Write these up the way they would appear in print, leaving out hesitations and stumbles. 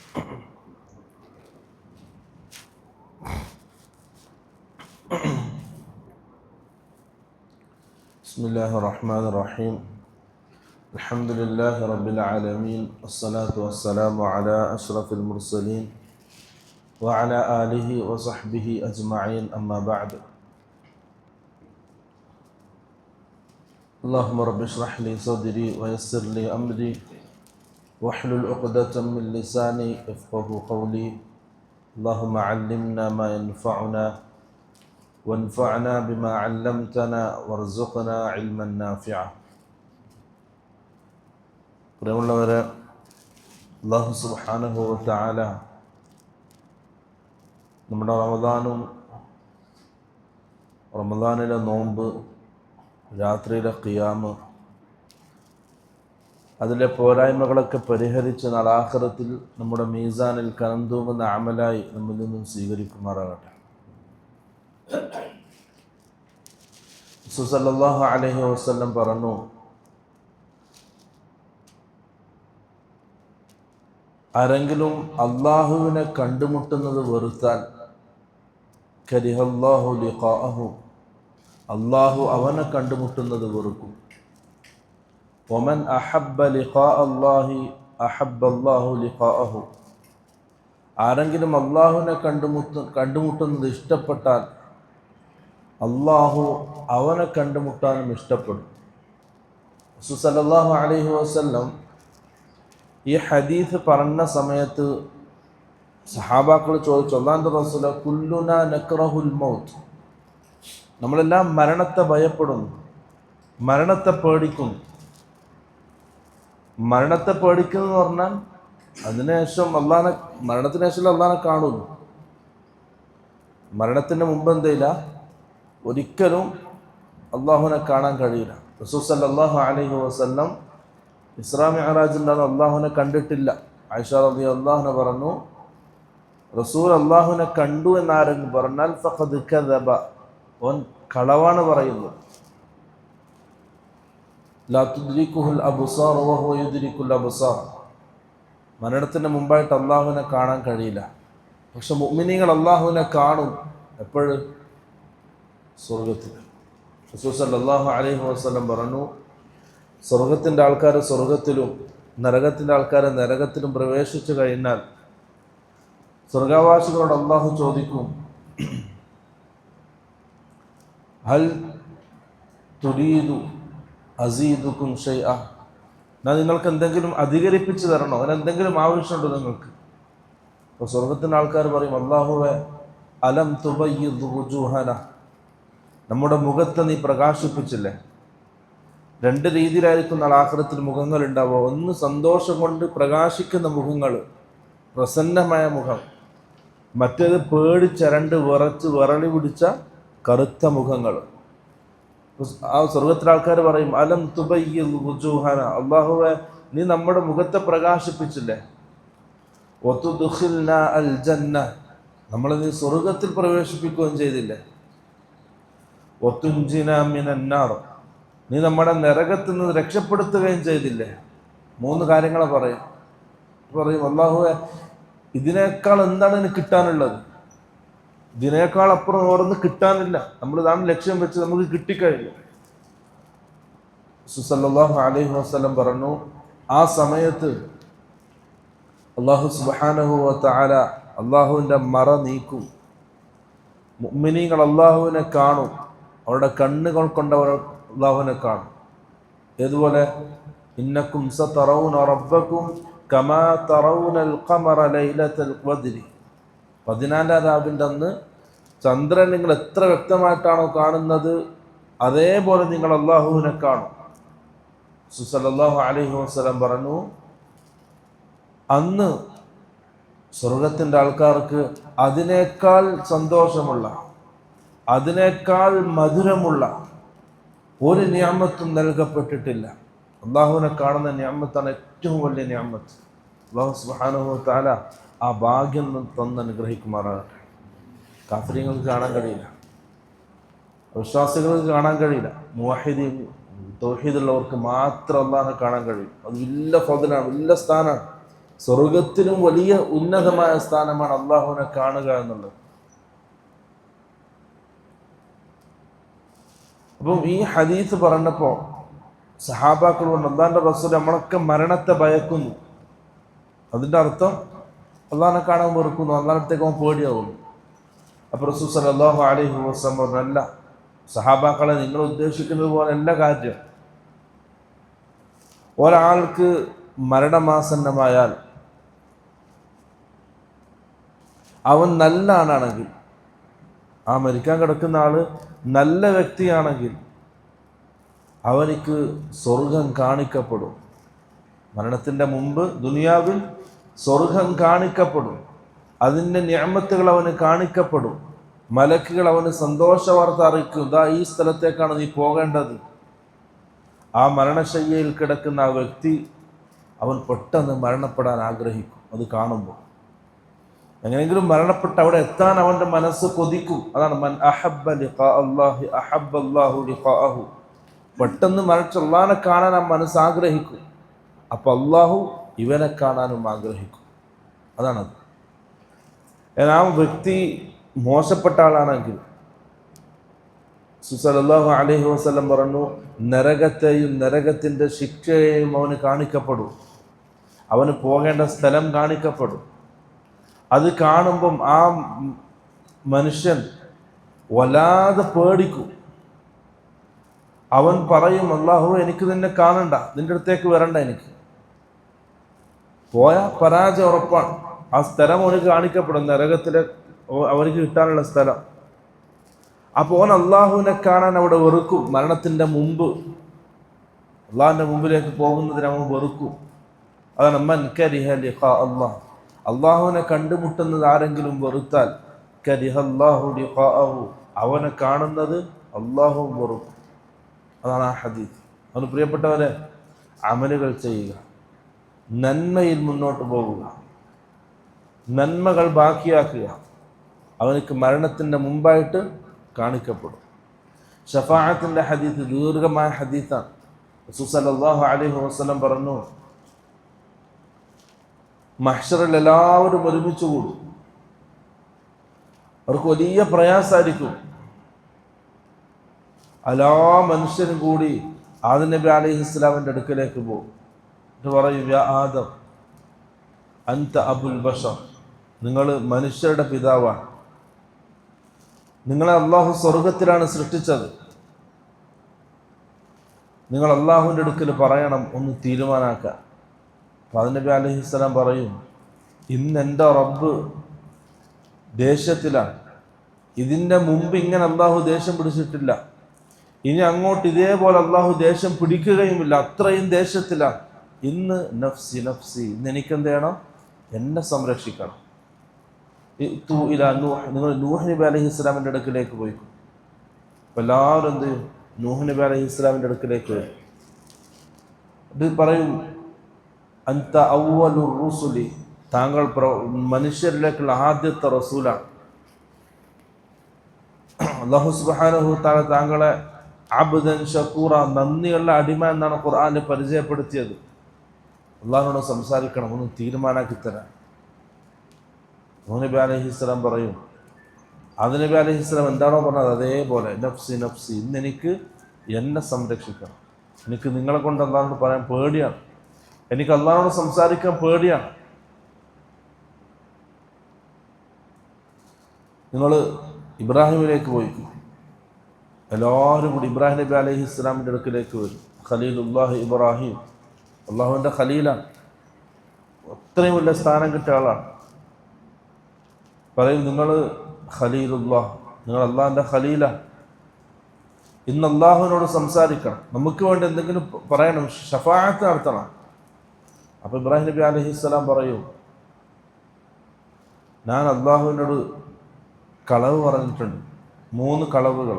بسم الله الرحمن الرحيم الحمد لله رب العالمين والصلاة والسلام على أشرف المرسلين وعلى آله وصحبه أجمعين أما بعد اللهم رب اشرح لي صدري ويسر لي أمري واحلل عقدة من لساني يفقه قولي اللهم علمنا ما ينفعنا وانفعنا بما علمتنا وارزقنا علما نافعا. പ്രിയമുള്ളവരെ, അല്ലാഹു സുബ്ഹാനഹു വ തആല നമ്മുടെ റമദാനിലെ നോമ്പ്, രാത്രിയിലെ ഖിയാമ്, അതിലെ പോരായ്മകളൊക്കെ പരിഹരിച്ച് നാളെ ആഖിറത്തിൽ നമ്മുടെ മീസാനിൽ കനം തൂങ്ങുന്ന അമലായി നമ്മിൽ നിന്നും സ്വീകരിക്കുമാറാകട്ടെ. റസൂൽ സല്ലല്ലാഹു അലൈഹി വസല്ലം പറഞ്ഞു, ആരെങ്കിലും അള്ളാഹുവിനെ കണ്ടുമുട്ടുന്നത് വെറുത്താൽ കരിഹല്ലാഹു ലിഖാഅഹു, അള്ളാഹു അവനെ കണ്ടുമുട്ടുന്നത് വെറുക്കും. വമൻ അഹബ്ബ ലിഖാഅ അല്ലാഹി അഹബ്ബല്ലാഹു ലിഖാഅഹു, ആരെങ്കിലും അള്ളാഹുവിനെ കണ്ടുമുട്ടുന്നത് ഇഷ്ടപ്പെട്ടാൽ അള്ളാഹു അവനെ കണ്ടുമുട്ടാനും ഇഷ്ടപ്പെടും. റസൂൽ സല്ലല്ലാഹു അലൈഹി വസല്ലം ഈ ഹദീസ് പറഞ്ഞ സമയത്ത് സഹാബാക്കൾ ചോദിച്ചു, അല്ലാഹുവിൻ്റെ റസൂലേ, കുല്ലുനാ നക്റഹുൽ മൗത്ത്, നമ്മളെല്ലാം മരണത്തെ ഭയപ്പെടുന്നു, മരണത്തെ പേടിക്കുന്നു. മരണത്തെ പേടിക്കുന്നു എന്ന് പറഞ്ഞാൽ അതിനുശേഷം മരണത്തിന് ശേഷം അള്ളാഹിനെ കാണുന്നു. മരണത്തിന് മുമ്പ് എന്തില്ല, ഒരിക്കലും അള്ളാഹുവിനെ കാണാൻ കഴിയില്ല. റസൂൽ സല്ലല്ലാഹു അലൈഹി വസല്ലം ഇസ്രാ മിഅ്റാജിൻ്റെ അള്ളാഹുവിനെ കണ്ടിട്ടില്ല. ആയിഷ റളിയല്ലാഹു അൻഹ പറഞ്ഞു, റസൂൽ അള്ളാഹുവിനെ കണ്ടു എന്നാരെങ്കിലും പറഞ്ഞാൽ ഫഖദ് കദബ, ഓൻ കളവാണ് പറയുന്നത്. ലാ തുദ്രികുഹുൽ അബ്സാർ വഹുവ യുദ്രികുൽ അബ്സാർ, മരണത്തിന് മുമ്പായിട്ട് അള്ളാഹുവിനെ കാണാൻ കഴിയില്ല. പക്ഷെ മുഅ്മിനീങ്ങൾ അള്ളാഹുവിനെ കാണും. എപ്പോഴും സ്വർഗത്തിൽ. റസൂൽ സല്ലല്ലാഹു അലൈഹി വസല്ലം പറഞ്ഞു, സ്വർഗത്തിൻ്റെ ആൾക്കാർ സ്വർഗത്തിലും നരകത്തിൻ്റെ ആൾക്കാർ നരകത്തിലും പ്രവേശിച്ചു കഴിഞ്ഞാൽ സ്വർഗവാസികളോട് അള്ളാഹു ചോദിക്കും, ഹൽ തുരീദു അസീദുക്കും ഷൈഅ, ഞാൻ നിങ്ങൾക്ക് എന്തെങ്കിലും അധികരിപ്പിച്ച് തരണോ, അതിനെന്തെങ്കിലും ആവശ്യമുണ്ടോ നിങ്ങൾക്ക്? അപ്പോൾ സ്വർഗത്തിൻ്റെ ആൾക്കാർ പറയും, അല്ലാഹുവേ അലം തുബയ്യിദ് വുജൂഹന, നമ്മുടെ മുഖത്തെ നീ പ്രകാശിപ്പിച്ചില്ലേ. രണ്ട് രീതിയിലായിരിക്കും നാളെ ആഖിറത്തിൽ മുഖങ്ങൾ ഉണ്ടാവുക. ഒന്ന് സന്തോഷം കൊണ്ട് പ്രകാശിക്കുന്ന മുഖങ്ങൾ, പ്രസന്നമായ മുഖം. മറ്റേത് പേടിച്ചരണ്ട് വിറളി പിടിച്ച കറുത്ത മുഖങ്ങൾ. ആ സ്വർഗത്തിലെ ആൾക്കാർ പറയും, അലം തുബയ്യിദ് വുജൂഹന, അല്ലാഹുവേ നീ നമ്മുടെ മുഖത്തെ പ്രകാശിപ്പിച്ചില്ലേ. വതുദ്ഖിൽനാ അൽ ജന്ന, നമ്മളെ നീ സ്വർഗത്തിൽ പ്രവേശിപ്പിക്കുകയും ചെയ്തില്ലേ. വതുൻജിനാ മിനൻ നാർ, നീ നമ്മുടെ നരകത്തിൽ നിന്ന് രക്ഷപ്പെടുത്തുകയും ചെയ്തില്ലേ. മൂന്ന് കാര്യങ്ങൾ പറയും അല്ലാഹുവേ, ഇതിനേക്കാൾ എന്താണ് എനിക്ക് കിട്ടാനുള്ളത്? ഇതിനേക്കാൾ അപ്പുറം ഓർന്ന് കിട്ടാനില്ല. നമ്മൾ ഇതാണ് ലക്ഷ്യം വെച്ച് നമുക്ക് കിട്ടിക്കഴിഞ്ഞു. റസൂൽ സല്ലല്ലാഹു അലൈഹി വസല്ലം പറഞ്ഞു, ആ സമയത്ത് അല്ലാഹു സുബ്ഹാനഹു വ തആല അല്ലാഹുവിൻ്റെ മറ നീക്കും. മുഅ്മിനീങ്ങൾ അല്ലാഹുവിനെ കാണും. അവരുടെ കണ്ണുകൾ കൊണ്ടവർ അല്ലാഹുവിനെ കാണും. ഏതുപോലെ, ഇന്നക്കും സതറൗന റബ്ബക്കും കമാ തറൗനൽ ഖമറ ലൈലത്തൽ ഖദ്രി, 14 രാവിൻ്റെ അന്ന് ചന്ദ്രൻ നിങ്ങൾ എത്ര വ്യക്തമായിട്ടാണോ കാണുന്നത്, അതേപോലെ നിങ്ങൾ അല്ലാഹുവിനെ കാണും. സല്ലല്ലാഹു അലൈഹി വസല്ലം പറഞ്ഞു, അന്ന് സ്വർഗത്തിൻ്റെ ആൾക്കാർക്ക് അതിനേക്കാൾ സന്തോഷമുള്ള, അതിനേക്കാൾ മധുരമുള്ള ഒരു നിഅമത്തും നൽകപ്പെട്ടിട്ടില്ല. അള്ളാഹുവിനെ കാണുന്ന നിഅമത്താണ് ഏറ്റവും വലിയ നിഅമത്ത്. അല്ലാഹു സുബ്ഹാനഹു വ തആല ആ ഭാഗ്യം തന്ന് അനുഗ്രഹിക്കുമാറാകട്ടെ. കാഫിര്യങ്ങൾക്ക് കാണാൻ കഴിയില്ല, വിശ്വാസികൾക്ക് കാണാൻ കഴിയില്ല. മുവഹിദീൻ തൗഹീദുള്ളവർക്ക് മാത്രം അള്ളാഹുവിനെ കാണാൻ കഴിയും. അത് വലിയ ഫضലാണ്, വലിയ സ്ഥാനമാണ്. സ്വർഗത്തിലും വലിയ ഉന്നതമായ സ്ഥാനമാണ് അള്ളാഹുവിനെ കാണുക എന്നുള്ളത്. അപ്പം ഈ ഹദീസ് പറഞ്ഞപ്പോൾ സഹാബാക്കൾ കൊണ്ട് അള്ളാഹിന്റെ റസൂൽ നമ്മളൊക്കെ മരണത്തെ ഭയക്കുന്നു. അതിൻ്റെ അർത്ഥം അള്ളാഹിനെ കാണാൻ വെറുക്കുന്നു, അള്ളാഹിനടുത്തേക്ക് അവൻ പേടിയാവുന്നു. അപ്പോൾ റസൂൽ സല്ലല്ലാഹു അലൈഹി വസല്ലം പറഞ്ഞു, അല്ല സഹാബാക്കളെ, നിങ്ങൾ ഉദ്ദേശിക്കുന്നത് പോലെ എല്ലാ കാര്യം. ഒരാൾക്ക് മരണമാസന്നമായാൽ അവൻ നല്ല ആളാണെങ്കിൽ, ആ മരിക്കാൻ കിടക്കുന്ന ആള് നല്ല വ്യക്തിയാണെങ്കിൽ അവനിക്ക് സ്വർഗം കാണിക്കപ്പെടും. മരണത്തിൻ്റെ മുമ്പ് ദുനിയാവിൽ സ്വർഗം കാണിക്കപ്പെടും. അതിൻ്റെ നിഅമത്തുകൾ അവന് കാണിക്കപ്പെടും. മലക്കുകൾ അവന് സന്തോഷ വാർത്ത അറിയിക്കും, ഇതാ ഈ സ്ഥലത്തേക്കാണ് നീ പോകേണ്ടത്. ആ മരണശയ്യയിൽ കിടക്കുന്ന ആ വ്യക്തി അവൻ പെട്ടെന്ന് മരണപ്പെടാൻ ആഗ്രഹിക്കും. അത് കാണുമ്പോൾ എങ്ങനെയെങ്കിലും മരണപ്പെട്ട് അവിടെ എത്താൻ അവൻ്റെ മനസ്സ് കൊതിക്കും. അതാണ് മൻ അഹബ്ബ ലിഖാ അല്ലാഹി അഹബ്ബ അല്ലാഹു ലിഖാഅഹു. പെട്ടെന്ന് മരിച്ച അള്ളാഹിനെ കാണാൻ ആ മനസ്സ് ആഗ്രഹിക്കും. അപ്പോൾ അള്ളാഹു ഇവനെ കാണാനും ആഗ്രഹിക്കും. അതാണത്. ആ വ്യക്തി മോശപ്പെട്ട ആളാണെങ്കിൽ സല്ലല്ലാഹു അലൈഹി വസല്ലം പറഞ്ഞു, നരകത്തെയും നരകത്തിൻ്റെ ശിക്ഷയെയും അവന് കാണിക്കപ്പെടും. അവന് പോകേണ്ട സ്ഥലം കാണിക്കപ്പെടും. അത് കാണുമ്പം ആ മനുഷ്യൻ വല്ലാതെ പേടിക്കും. അവൻ പറയും, അല്ലാഹു എനിക്ക് നിന്നെ കാണണ്ട, നിന്റെ അടുത്തേക്ക് വരണ്ട, എനിക്ക് പോയാൽ പരാജയം ഉറപ്പാണ്. ആ സ്ഥലം അവന് കാണിക്കപ്പെടും, നരകത്തിലെ അവർക്ക് കിട്ടാനുള്ള സ്ഥലം. അപ്പോൾ അവൻ അള്ളാഹുവിനെ കാണാൻ അവിടെ വെറുക്കും. മരണത്തിൻ്റെ മുമ്പ് അള്ളാഹിൻ്റെ മുമ്പിലേക്ക് പോകുന്നതിന് അവൻ വെറുക്കും. അതാണ് മൻ കരിഹ ലിഖാ അല്ലാഹ്. അള്ളാഹുവിനെ കണ്ടുമുട്ടുന്നത് ആരെങ്കിലും വെറുത്താൽ കരിഹ അല്ലാഹു ലിഖാഅഹു, അവനെ കാണുന്നത് അള്ളാഹുവും വെറുക്കും. അതാണ് ആ ഹദീസ്. അവന് പ്രിയപ്പെട്ടവരെ, അമലുകൾ ചെയ്യുക, നന്മയിൽ മുന്നോട്ട് പോകുക, നന്മകൾ ബാക്കിയാക്കുക. അവനക്ക് മരണത്തിൻ്റെ മുമ്പായിട്ട് കാണിക്കപ്പെടും. ഷഫാഅത്തിൻ്റെ ഹദീസ് ദീർഘമായ ഹദീസാണ്. റസൂൽ സല്ലല്ലാഹു അലൈഹി വസല്ലം പറഞ്ഞു, മഹ്ശറിൽ എല്ലാവരും ഒരുമിച്ച് കൂടും. അവർക്ക് വലിയ പ്രയാസമായിരിക്കും. എല്ലാ മനുഷ്യരും കൂടി ആദം നബി അലൈഹിസ്സലാമിൻ്റെ അടുക്കലേക്ക് പോകും. എന്നിട്ട് പറയും, യാ ആദം അൻത അബുൽ ബഷർ, നിങ്ങൾ മനുഷ്യരുടെ പിതാവാണ്. നിങ്ങളെ അള്ളാഹു സ്വർഗത്തിലാണ് സൃഷ്ടിച്ചത്. നിങ്ങൾ അള്ളാഹുവിൻ്റെ അടുക്കൽ പറയണം, ഒന്ന് തീരുമാനാക്കാൻ. ആദം നബി അലൈഹിസ്സലാം പറയും, ഇന്ന് എൻ്റെ റബ്ബ് ദേഷ്യത്തിലാണ്. ഇതിൻ്റെ മുമ്പ് ഇങ്ങനെ അള്ളാഹു ദേഷ്യം പിടിച്ചിട്ടില്ല. ഇനി അങ്ങോട്ട് ഇതേപോലെ അള്ളാഹു ദേഷ്യം പിടിക്കുകയുമില്ല. അത്രയും ദേഷ്യത്തിലാണ്. ഇന്ന് നഫ്സി നഫ്സി, ഇന്ന് എനിക്കെന്ത് ചെയ്യണം? എന്നെ സംരക്ഷിക്കണം. നിങ്ങൾ നൂഹ് നബി അലൈഹിസ്സലാമിൻ്റെ അടുക്കിലേക്ക് പോയിക്കും. അപ്പോൾ എല്ലാവരും എന്ത് ചെയ്യും? നൂഹ് നബി അലൈഹിസ്സലാമിൻ്റെ അടുക്കിലേക്ക് വരും. ഇത് പറയും, അൻത അവ്വലുർ റുസുലി, താങ്കൾ മനുഷ്യരിലേക്കുള്ള ആദ്യത്തെ റസൂലാണ്. അല്ലാഹു സുബ്ഹാനഹു തആല താങ്കളെ അബ്ദൻ ഷക്കൂറ, നന്ദിയുള്ള അടിമ എന്നാണ് ഖുർആനിൽ പരിചയപ്പെടുത്തിയത്. അള്ളാഹിനോട് സംസാരിക്കണം, ഒന്ന് തീരുമാനാക്കി തരാൻ. നൂഹ് നബി അലൈഹിസ്സലാം പറയും, ആദം നബി അലൈഹിസ്സലാം എന്താണോ പറഞ്ഞത് അതേപോലെ, നഫ്സി നഫ്സി, ഇന്ന് എനിക്ക് എന്നെ സംരക്ഷിക്കണം. എനിക്ക് നിങ്ങളെ കൊണ്ട് അള്ളാഹിനോട് പറയാൻ പേടിയാണ്. എനിക്ക് അള്ളാഹിനോട് സംസാരിക്കാൻ പേടിയാണ്. നിങ്ങൾ ഇബ്രാഹിമിലേക്ക് പോയിക്കും. എല്ലാവരും കൂടി ഇബ്രാഹിം നബി അലൈഹിസ്സലാമിൻ്റെ അടുക്കിലേക്ക് വരും. ഖലീലുല്ലാഹി ഇബ്രാഹിം, അള്ളാഹുവിൻ്റെ ഖലീലാണ്. അത്രയും വലിയ സ്ഥാനം കിട്ടിയ ആളാണ്. പറയും, നിങ്ങൾ ഖലീലുല്ലാഹ്, നിങ്ങൾ അള്ളാഹിൻ്റെ ഖലീലാണ്. ഇന്ന് അള്ളാഹുവിനോട് സംസാരിക്കണം, നമുക്ക് വേണ്ടി എന്തെങ്കിലും പറയണം, ഷഫാഅത്ത് നടത്തണം. അപ്പോൾ ഇബ്രാഹിം നബി അലൈഹിസ്സലാം പറയും, ഞാൻ അള്ളാഹുവിനോട് കളവ് പറഞ്ഞിട്ടുണ്ട്, 3 കളവുകൾ.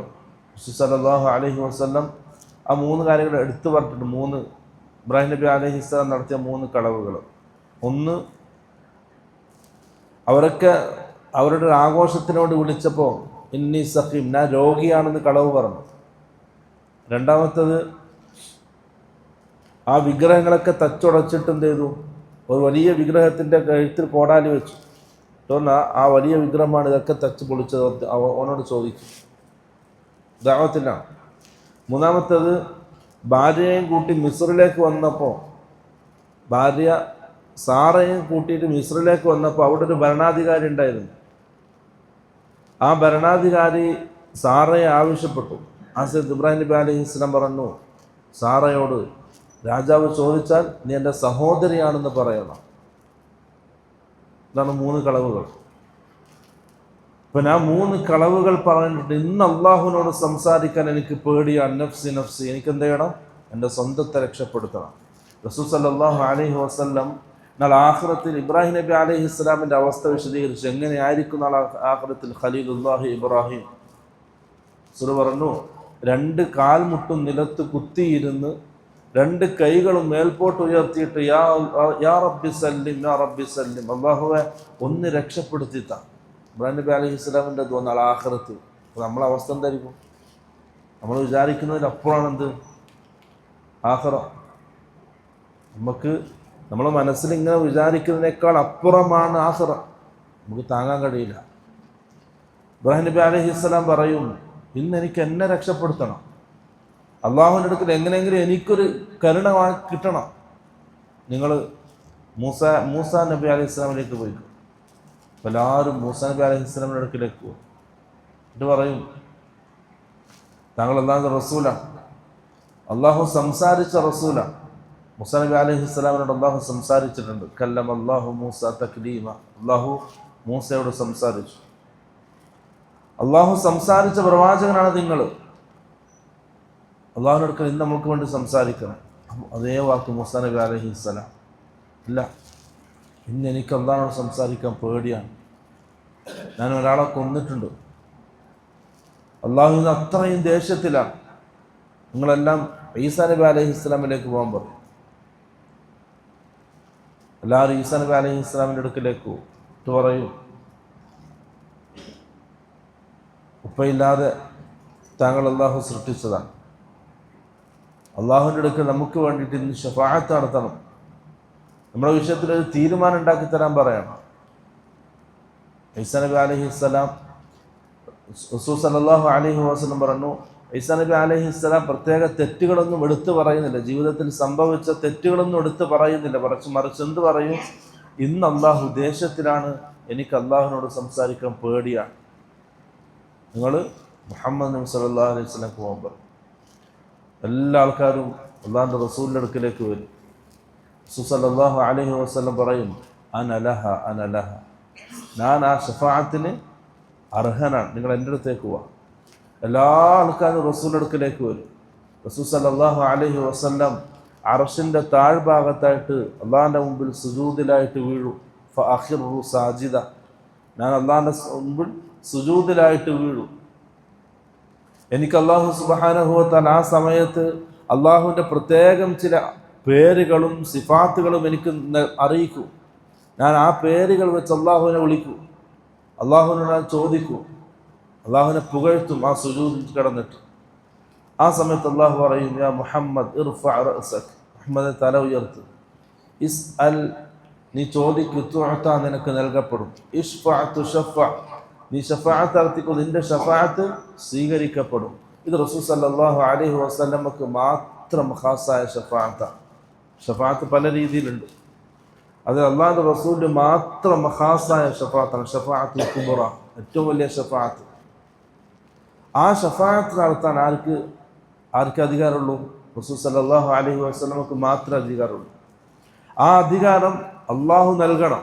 റസൂൽ സല്ലല്ലാഹു അലൈഹി വസല്ലം ആ 3 കാര്യങ്ങൾ എടുത്തു പറഞ്ഞിട്ടുണ്ട്. 3 ഇബ്രാഹിം നബി അലൈഹിസ്സലാം നടത്തിയ 3 കളവുകൾ. ഒന്ന്, അവരൊക്കെ അവരുടെ ആഘോഷത്തിനോട് വിളിച്ചപ്പോൾ ഇന്നി സഖീം, ഞാൻ രോഗിയാണെന്ന് കളവ് പറഞ്ഞു. രണ്ടാമത്തത്, ആ വിഗ്രഹങ്ങളൊക്കെ തച്ചുടച്ചിട്ട് എന്ത് ചെയ്തു? ഒരു വലിയ വിഗ്രഹത്തിൻ്റെ കഴുത്തിൽ കോടാലി വെച്ചു. ആ വലിയ വിഗ്രഹമാണ് ഇതൊക്കെ തച്ച് പൊളിച്ചത്. അവനോട് ചോദിച്ചു. ദഅവത്തിലാണ്. മൂന്നാമത്തേത്, ഭാര്യയെയും കൂട്ടി മിസ്രിലേക്ക് വന്നപ്പോൾ, ഭാര്യ സാറയും കൂട്ടിയിട്ട് മിസ്രിലേക്ക് വന്നപ്പോൾ അവിടെ ഒരു ഭരണാധികാരി ഉണ്ടായിരുന്നു. ആ ഭരണാധികാരി സാറയെ ആവശ്യപ്പെട്ടു. ഹസ്രത്ത് ഇബ്രാഹിം നബി അലൈഹി സ്വലാം പറഞ്ഞു, സാറയോട് രാജാവ് ചോദിച്ചാൽ നീ എൻ്റെ സഹോദരിയാണെന്ന് പറയണം. ഇതാണ് 3 കളവുകൾ. അപ്പം ഞാൻ 3 കളവുകൾ പറഞ്ഞിട്ട് ഇന്ന് അള്ളാഹുവിനോട് സംസാരിക്കാൻ എനിക്ക് പേടിയാണ്. നഫ്സി നഫ്സി, എനിക്ക് എന്ത് ചെയ്യണം? എൻ്റെ സ്വന്തത്തെ രക്ഷപ്പെടുത്തണം. റസൂൽ സല്ലല്ലാഹു അലൈഹി വസല്ലം നാളെ ആഖിറത്തിൽ ഇബ്രാഹിം നബി അലൈഹി സ്വലാമിൻ്റെ അവസ്ഥ വിശദീകരിച്ചു. എങ്ങനെയായിരിക്കും നാളെ ആഖിറത്തിൽ ഖലീലുല്ലാഹി ഇബ്രാഹിം. റസൂൽ പറഞ്ഞു, 2 കാൽമുട്ടും നിലത്ത് കുത്തിയിരുന്ന് 2 കൈകളും മേൽപോട്ട് ഉയർത്തിയിട്ട് യാ റബ്ബി സല്ലിം യാ റബ്ബി സല്ലിം, അല്ലാഹുവേ ഒന്ന് രക്ഷപ്പെടുത്തിത്താ. ഇബ്രാഹിം നബി അലൈഹി സ്വലാമിൻ്റെ നാളെ ആഖിറത്തിൽ. അപ്പോൾ നമ്മളെ അവസ്ഥ എന്തായിരിക്കും? നമ്മൾ വിചാരിക്കുന്നതിനപ്പുറമാണ് എന്ത്? ആഖിറ. നമ്മളെ മനസ്സിൽ ഇങ്ങനെ വിചാരിക്കുന്നതിനേക്കാൾ അപ്പുറമാണ് ആഖിറ. നമുക്ക് താങ്ങാൻ കഴിയില്ല. ഇബ്രാഹിം നബി അലൈഹി സ്വലാം പറയും, ഇന്ന് എനിക്ക് എന്നെ രക്ഷപ്പെടുത്തണം. അള്ളാഹുവിൻ്റെ അടുക്കൽ എങ്ങനെയെങ്കിലും എനിക്കൊരു കരുണ കിട്ടണം. നിങ്ങൾ മൂസ നബി അലൈഹി സ്വലാമിലേക്ക് പോയിക്കും. എല്ലാവരും മൂസ നബി അലൈഹി സ്വലാമിൻ്റെ അടുക്കിലേക്ക് പോകും. എന്നിട്ട് പറയും, താങ്കൾ അല്ലാഹുവിൻ്റെ റസൂലാണ്, അള്ളാഹു സംസാരിച്ച റസൂലാണ്. മൂസ നബി അലൈഹി സ്വലാമിനോട് അള്ളാഹു സംസാരിച്ചിട്ടുണ്ട്. കല്ലമ അല്ലാഹു മൂസ തക്ലീമ, അള്ളാഹു മൂസയോട് സംസാരിച്ചു. അള്ളാഹു സംസാരിച്ച പ്രവാചകനാണ് നിങ്ങൾ. അള്ളാഹുവിൻ്റെ അടുക്കൽ ഇന്ന് നമുക്ക് വേണ്ടി സംസാരിക്കണം. അതേ വാക്ക് മൂസ നബി അലൈഹി സ്വലാം, ഇല്ല, ഇന്ന് എനിക്ക് അള്ളാഹുവിനോട് സംസാരിക്കാൻ പേടിയാണ്. ഞാൻ ഒരാളെ കൊന്നിട്ടുണ്ട്. അള്ളാഹു ഇന്ന് അത്രയും ദേഷ്യത്തിലാണ്. നിങ്ങളെല്ലാം ഈസാ നബി അലൈഹി സ്വലാമിലേക്ക് പോകാൻ പറയും. എല്ലാവരും ഈസാ നബി അലൈഹി സ്വലാമിൻ്റെ അടുക്കിലേക്ക് പോകും. ഇത് പറയും, ഉപ്പയില്ലാതെ താങ്കൾ അള്ളാഹു സൃഷ്ടിച്ചതാണ്. അള്ളാഹുവിൻ്റെ അടുക്കൽ നമുക്ക് വേണ്ടിയിട്ട് ഇന്ന് ശഫാഅത്ത് നടത്തണം. നമ്മുടെ വിഷയത്തിൽ ഒരു തീരുമാനം ഉണ്ടാക്കി തരാൻ പറയണം. ഈസാ നബി അലൈഹി സ്വലാം, റസൂൽ സല്ലല്ലാഹു അലൈഹി വസല്ലം പറഞ്ഞു, ഈസാ നബി അലൈഹി സ്വലാം പ്രത്യേക തെറ്റുകളൊന്നും എടുത്തു പറയുന്നില്ല. ജീവിതത്തിൽ സംഭവിച്ച തെറ്റുകളൊന്നും എടുത്തു പറയുന്നില്ല. മറിച്ച് എന്ത് പറയും? ഇന്ന് അള്ളാഹു ദേശത്തിലാണ്, എനിക്ക് അള്ളാഹുവിനോട് സംസാരിക്കാൻ പേടിയാണ്. നിങ്ങൾ മുഹമ്മദ് നബി സല്ലല്ലാഹു അലൈഹി വസല്ലം പോകാൻ പറയും. എല്ലാ ആൾക്കാരും അള്ളാഹുവിൻ്റെ റസൂലിൻ്റെ അടുക്കിലേക്ക് വരും. റസൂൽ സല്ലല്ലാഹു അലൈഹി വസല്ലം പറയും, അനലഹ അനലഹ, ഞാൻ ആ ശഫാഅത്തിന് അർഹനാണ്, നിങ്ങൾ എൻ്റെ അടുത്തേക്ക് പോവാം. എല്ലാ ആൾക്കാരും റസൂലിൻ്റെ അടുക്കിലേക്ക് വരും. റസൂൽ സല്ലല്ലാഹു അലൈഹി വസല്ലം അർശിൻ്റെ താഴ്ഭാഗത്തായിട്ട് അള്ളാഹിൻ്റെ മുമ്പിൽ സുജൂദിലായിട്ട് വീഴും. ഫഅഖിറു സാജിദ, ഞാൻ അള്ളാഹിൻ്റെ മുമ്പിൽ സുജൂദിലായിട്ട് വീഴും. എനിക്ക് അള്ളാഹു സുബ്ഹാനഹു വ തആല ആ സമയത്ത് അള്ളാഹുവിൻ്റെ പ്രത്യേകം ചില പേരുകളും സിഫാത്തുകളും എനിക്ക് അറിയിക്കും. ഞാൻ ആ പേരുകൾ വെച്ച് അള്ളാഹുവിനെ വിളിക്കും, അള്ളാഹുവിനോട് ഞാൻ ചോദിക്കും, അള്ളാഹുവിനെ പുകഴ്ത്തും ആ സുജൂദിൽ കിടന്നിട്ട്. ആ സമയത്ത് അള്ളാഹു പറയും, യാ മുഹമ്മദ് ഇർഫഅ റഅസക്, മുഹമ്മദെ തല ഉയർത്ത്. ഇസ്അൽ, നീ ചോദിക്കു, തുഅത, നിനക്ക് നൽകപ്പെടും. ഇശ്ഫഅ തുശഫഅ, നീ ഷഫാഅത്ത് നടത്തിക്കോ, നിന്റെ ഷഫാഅത്ത് സ്വീകരിക്കപ്പെടും. ഇത് റസൂൽ സല്ലല്ലാഹു അലൈഹി വസല്ലമക്ക് മാത്രം ഖാസായ ഷഫാഅത്താണ്. ഷഫാഅത്ത് പല രീതിയിലുണ്ട്. അത് അള്ളാഹുവിൻ്റെ റസൂലിന് മാത്രം ഖാസായ ഷഫാഅത്താണ്. ഷഫാഅത്തുൽ കുബ്ര, ഏറ്റവും വലിയ ഷഫാഅത്ത്. ആ ഷഫാഅത്ത് നടത്താൻ ആർക്ക് അധികാരമുള്ളൂ? റസൂൽ സല്ലല്ലാഹു അലൈഹി വസല്ലമക്ക് മാത്രമേ അധികാരമുള്ളൂ. ആ അധികാരം അള്ളാഹു നൽകണം.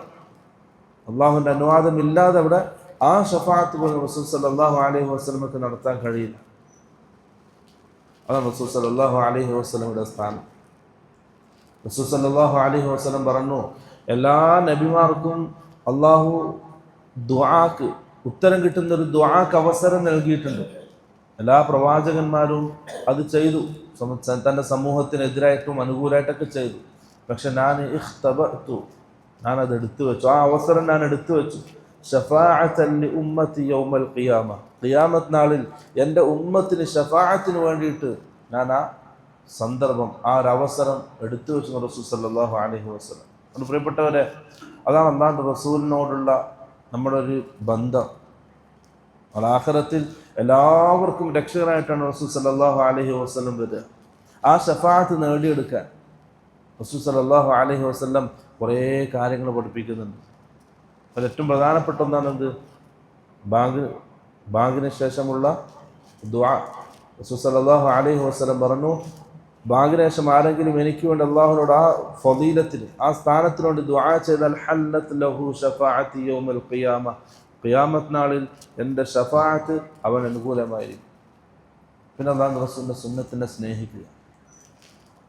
അള്ളാഹുവിൻ്റെ അനുവാദമില്ലാതെ അവിടെ ആ ഷഫാഅത്ത് പോലും റസൂൽ സല്ലല്ലാഹു അലൈഹി വസല്ലമക്ക് നടത്താൻ കഴിയില്ല. അതാണ് റസൂൽ സല്ലല്ലാഹു അലൈഹി വസല്ലമയുടെ സ്ഥാനം. റസൂൽ സല്ലല്ലാഹു അലൈഹി വസല്ലം പറഞ്ഞു, എല്ലാ നബിമാർക്കും അള്ളാഹു ദുആക്ക് ഉത്തരം കിട്ടുന്നൊരു ദുആക്ക് അവസരം നൽകിയിട്ടുണ്ട്. എല്ലാ പ്രവാചകന്മാരും അത് ചെയ്തു, തൻ്റെ സമൂഹത്തിനെതിരായിട്ടും അനുകൂലമായിട്ടൊക്കെ ചെയ്തു. പക്ഷെ ഞാനത് എടുത്തു വെച്ചു. ആ അവസരം ഞാൻ എടുത്തു വെച്ചു. ഷഫാഅത്തൻ ലി ഉമ്മത്തി യൗമൽ ഖിയാമ, ഖിയാമത്ത് നാളിൽ എൻ്റെ ഉമ്മത്തിന് ഷഫാഅത്തിന് വേണ്ടിയിട്ട് ഞാൻ ആ സന്ദർഭം, ആ ഒരു അവസരം എടുത്തു വെച്ചു റസൂൽ സല്ലല്ലാഹു അലൈഹി വസല്ലം. അത് പ്രിയപ്പെട്ടവരെ, അതാണ് അല്ലാഹുവിൻ്റെ റസൂലിനോടുള്ള നമ്മുടെ ഒരു ബന്ധം. ആഖിറത്തിൽ എല്ലാവർക്കും രക്ഷകനായിട്ടാണ് റസൂൽ സല്ലല്ലാഹു അലൈഹി വസല്ലം വരിക. ആ ശഫാഅത്ത് നേടിയെടുക്കാൻ റസൂൽ സല്ലല്ലാഹു അലൈഹി വസല്ലം കുറേ കാര്യങ്ങൾ പഠിപ്പിക്കുന്നുണ്ട്. അതിൽ ഏറ്റവും പ്രധാനപ്പെട്ട ഒന്നാണെന്ത്? ബാങ്കിന് ശേഷമുള്ള ദുആ. റസൂൽ സല്ലല്ലാഹു അലൈഹി വസല്ലം പറഞ്ഞു, ബാങ്കിന് ശേഷം ആരെങ്കിലും എനിക്ക് വേണ്ടി അള്ളാഹുവിനോട് ആ ഫളീലത്തിൽ, ആ സ്ഥാനത്തിനോട് ദുആ ചെയ്താൽ ഹല്ലത്ത് ലഹു ശഫാഅത്തി യൗമൽ ഖിയാമ, ഖിയാമത്ത് നാളിൽ എൻ്റെ ഷഫാഅത്ത് അവൻ അനുകൂലമായിരിക്കും. പിന്നെ അല്ലാഹുവിൻ്റെ റസൂലിൻ്റെ സുന്നത്തിനെ സ്നേഹിക്കുക,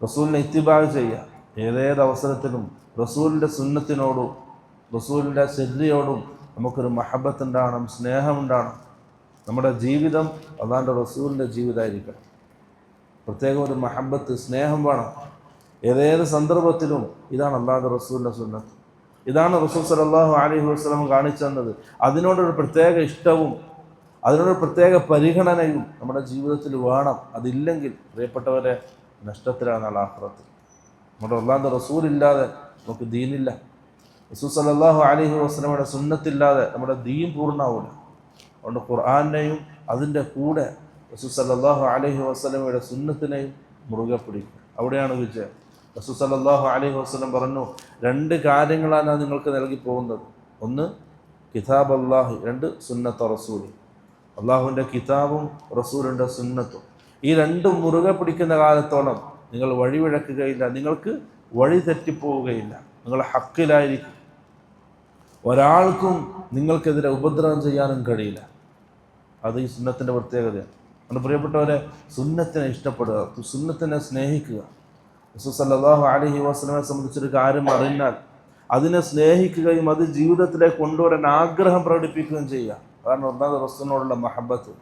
റസൂലിനെ ഇത്തിബാ ചെയ്യുക. ഏതേത് അവസരത്തിലും റസൂലിൻ്റെ സുന്നത്തിനോടും റസൂലിൻ്റെ ശരിയോടും നമുക്കൊരു മഹബത്ത് ഉണ്ടാകണം, സ്നേഹമുണ്ടാകണം. നമ്മുടെ ജീവിതം അല്ലാഹുവിൻ്റെ റസൂലിൻ്റെ ജീവിതമായിരിക്കണം. പ്രത്യേകം ഒരു മഹബത്ത്, സ്നേഹം വേണം. ഏതേത് സന്ദർഭത്തിലും ഇതാണ് അല്ലാഹുവിൻ്റെ റസൂലിൻ്റെ സുന്നത്ത്, ഇതാണ് റസൂൽ സല്ലല്ലാഹു അലൈഹി വസല്ലം കാണിച്ചു തന്നത്. അതിനോടൊരു പ്രത്യേക ഇഷ്ടവും അതിനോടൊരു പ്രത്യേക പരിഗണനയും നമ്മുടെ ജീവിതത്തിൽ വേണം. അതില്ലെങ്കിൽ പ്രിയപ്പെട്ടവരെ, നഷ്ടത്തിലാണ് ആഖിറത്തിൽ. നമ്മുടെ അല്ലാഹുവിൻ്റെ റസൂലില്ലാതെ നമുക്ക് ദീനില്ല. റസൂൽ സല്ലല്ലാഹു അലൈഹി വസല്ലമയുടെ സുന്നത്തില്ലാതെ നമ്മുടെ ദീൻ പൂർണ്ണമാവില്ല. അതുകൊണ്ട് ഖുർആനെയും അതിൻ്റെ കൂടെ റസൂൽ സല്ലല്ലാഹു അലൈഹി വസല്ലമയുടെ സുന്നത്തിനെയും മുറുകെ പിടിക്കും. അവിടെയാണ് വിജയം. റസൂൽ സല്ലല്ലാഹു അലൈഹി വസല്ലം പറഞ്ഞു, 2 കാര്യങ്ങളാണ് ഞാൻ നിങ്ങൾക്ക് നൽകി പോകുന്നത്. ഒന്ന് കിതാബ് അല്ലാഹി, 2 സുന്നത്ത് റസൂലി. അള്ളാഹുവിൻ്റെ കിതാബും റസൂലിൻ്റെ സുന്നത്തും. ഈ 2 മുറുകെ പിടിക്കുന്ന കാലത്തോളം നിങ്ങൾ വഴിവിഴക്കുകയില്ല, നിങ്ങൾക്ക് വഴി തെറ്റിപ്പോവുകയില്ല, നിങ്ങൾ ഹക്കിലായിരിക്കും. ഒരാൾക്കും നിങ്ങൾക്കെതിരെ ഉപദ്രവം ചെയ്യാനും കഴിയില്ല. അത് ഈ സുന്നത്തിൻ്റെ പ്രത്യേകതയാണ്. അതുകൊണ്ട് പ്രിയപ്പെട്ടവരെ, സുന്നത്തിനെ ഇഷ്ടപ്പെടുക, സുന്നത്തിനെ സ്നേഹിക്കുക. റസൂൽ സല്ലല്ലാഹു അലൈഹി വസല്ലമയെ സംബന്ധിച്ചൊരു കാര്യം അറിഞ്ഞാൽ അതിനെ സ്നേഹിക്കുകയും അത് ജീവിതത്തിലേക്ക് കൊണ്ടുവരാൻ ആഗ്രഹം പ്രകടിപ്പിക്കുകയും ചെയ്യുക. അതാണ് ഒന്നാമത് റസൂലിനോടുള്ള മഹബത്ത്,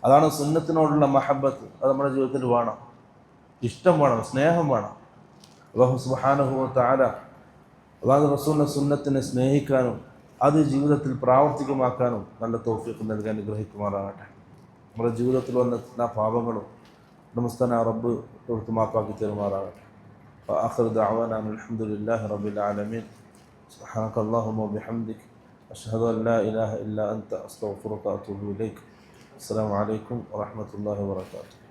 അതാണ് സുന്നത്തിനോടുള്ള മഹബത്ത്. അത് നമ്മുടെ ജീവിതത്തിൽ വേണം. ഇഷ്ടം വേണം, സ്നേഹം വേണം. അല്ലാഹു സുബ്ഹാനഹു വ തആല അല്ലാഹുവിൻ്റെ റസൂലിൻ്റെ സുന്നത്തിനെ സ്നേഹിക്കാനും അത് ജീവിതത്തിൽ പ്രാവർത്തികമാക്കാനും നല്ല തൗഫീഖ് നൽകാൻ അനുഗ്രഹിക്കുമാറാകട്ടെ. നമ്മുടെ ജീവിതത്തിൽ വന്ന എല്ലാ പാപങ്ങളും നമസ്തന റബ്ബ് തൊഴുത്ത് മാപ്പാക്കി തരുമാറാകട്ടെ. ആഖിറു ദഅവാനാ അൽഹംദുലില്ലാഹി റബ്ബിൽ ആലമീൻ. സുബ്ഹാനക അല്ലാഹുമ്മ വബിഹംദിക അഷ്ഹദു അൻ ലാ ഇലാഹ ഇല്ലാ അൻത അസ്തഗ്ഫിറുക വഅതൂബു ഇലൈക്. അസ്സലാമു അലൈക്കും വറഹ്മത്തുള്ളാഹി വബറകാതുഹു.